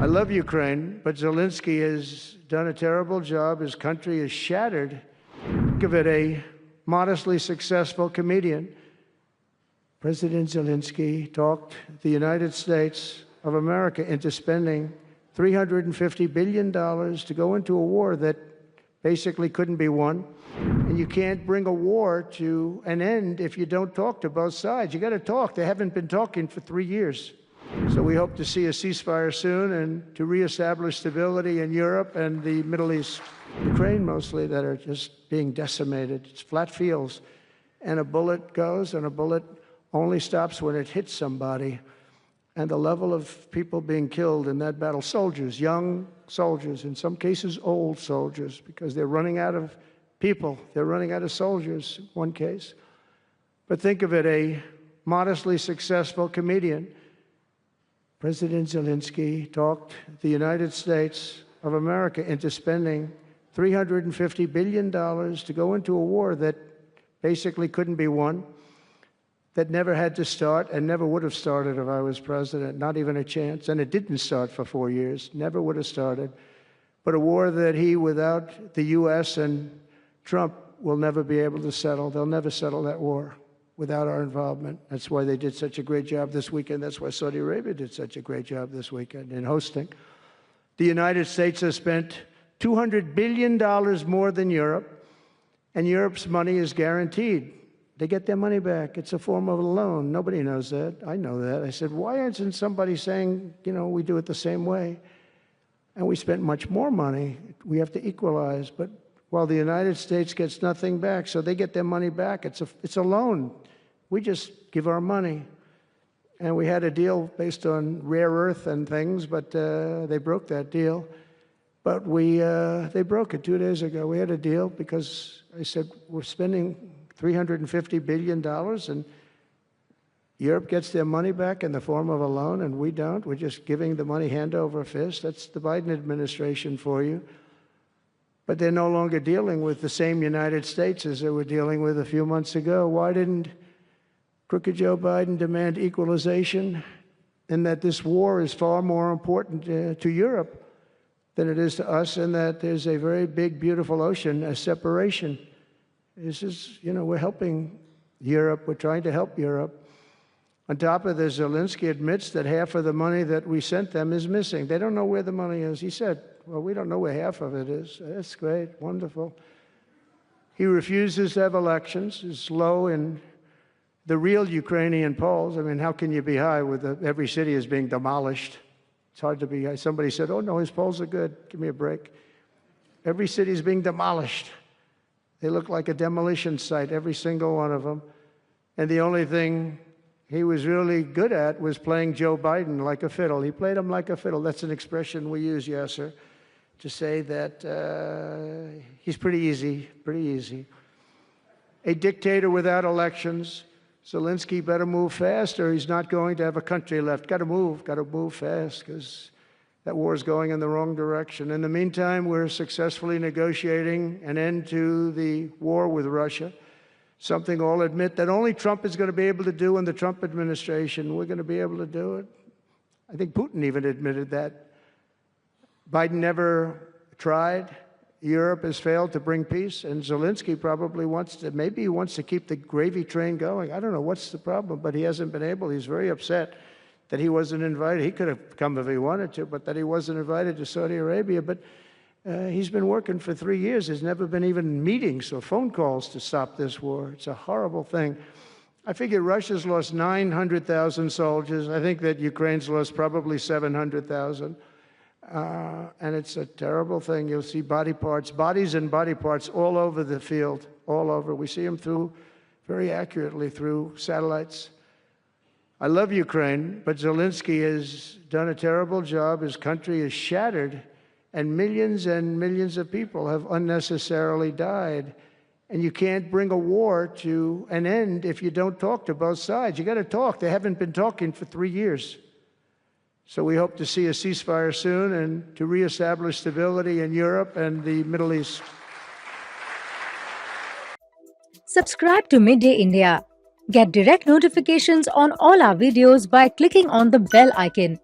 I love Ukraine, but Zelenskyy has done a terrible job. His country is shattered. Give it a modestly successful comedian. President Zelenskyy talked the United States of America into spending $350 billion to go into a war that basically couldn't be won. And you can't bring a war to an end if you don't talk to both sides. You got to talk. They haven't been talking for 3 years. So we hope to see a ceasefire soon and to reestablish stability in Europe and the Middle East. Ukraine mostly, that are just being decimated. It's flat fields. And a bullet goes, and a bullet only stops when it hits somebody. And the level of people being killed in that battle, soldiers, young soldiers, in some cases old soldiers, because they're running out of people. They're running out of soldiers, in one case. But think of it, a modestly successful comedian. President Zelenskyy talked the United States of America into spending $350 billion to go into a war that basically couldn't be won, that never had to start and never would have started if I was president, not even a chance. And it didn't start for 4 years, never would have started. But a war that he, without the U.S. and Trump, will never be able to settle. They'll never settle that war without our involvement. That's why they did such a great job this weekend. That's why Saudi Arabia did such a great job this weekend in hosting. The United States has spent $200 billion more than Europe, and Europe's money is guaranteed. They get their money back. It's a form of a loan. Nobody knows that. I know that. I said, why isn't somebody saying, we do it the same way? And we spent much more money. We have to equalize. But while the United States gets nothing back, so they get their money back. It's a loan. We just give our money. And we had a deal based on rare earth and things, but they broke that deal. But they broke it 2 days ago. We had a deal because I said, we're spending $350 billion, and Europe gets their money back in the form of a loan, and we don't. We're just giving the money hand over fist. That's the Biden administration for you. But they're no longer dealing with the same United States as they were dealing with a few months ago. Why didn't crooked Joe Biden demand equalization, and that this war is far more important to Europe than it is to us, and that there's a very big, beautiful ocean, a separation? This is, we're helping Europe. We're trying to help Europe. On top of this, Zelenskyy admits that half of the money that we sent them is missing. They don't know where the money is. He said, well, we don't know where half of it is. That's great, wonderful. He refuses to have elections. It's low in the real Ukrainian polls. I mean, how can you be high with every city is being demolished? It's hard to be high. Somebody said, oh, no, his polls are good. Give me a break. Every city is being demolished. They look like a demolition site, every single one of them. And the only thing he was really good at was playing Joe Biden like a fiddle. He played him like a fiddle. That's an expression we use, yes, sir, to say that he's pretty easy, pretty easy. A dictator without elections. Zelenskyy better move fast, or he's not going to have a country left. Got to move fast, because that war is going in the wrong direction. In the meantime, we're successfully negotiating an end to the war with Russia, something all admit that only Trump is going to be able to do in the Trump administration. We're going to be able to do it. I think Putin even admitted that. Biden never tried. Europe has failed to bring peace, and Zelenskyy probably maybe he wants to keep the gravy train going. I don't know what's the problem, but he hasn't been able. He's very upset that he wasn't invited. He could have come if he wanted to, but that he wasn't invited to Saudi Arabia. But he's been working for 3 years. There's never been even meetings or phone calls to stop this war. It's a horrible thing. I figure Russia's lost 900,000 soldiers. I think that Ukraine's lost probably 700,000. And it's a terrible thing. You'll see bodies and body parts all over the field, all over. We see them very accurately through satellites. I love Ukraine, but Zelenskyy has done a terrible job. His country is shattered, and millions of people have unnecessarily died. And you can't bring a war to an end if you don't talk to both sides. You got to talk. They haven't been talking for 3 years. So we hope to see a ceasefire soon and to reestablish stability in Europe and the Middle East. Subscribe to Midday India. Get direct notifications on all our videos by clicking on the bell icon.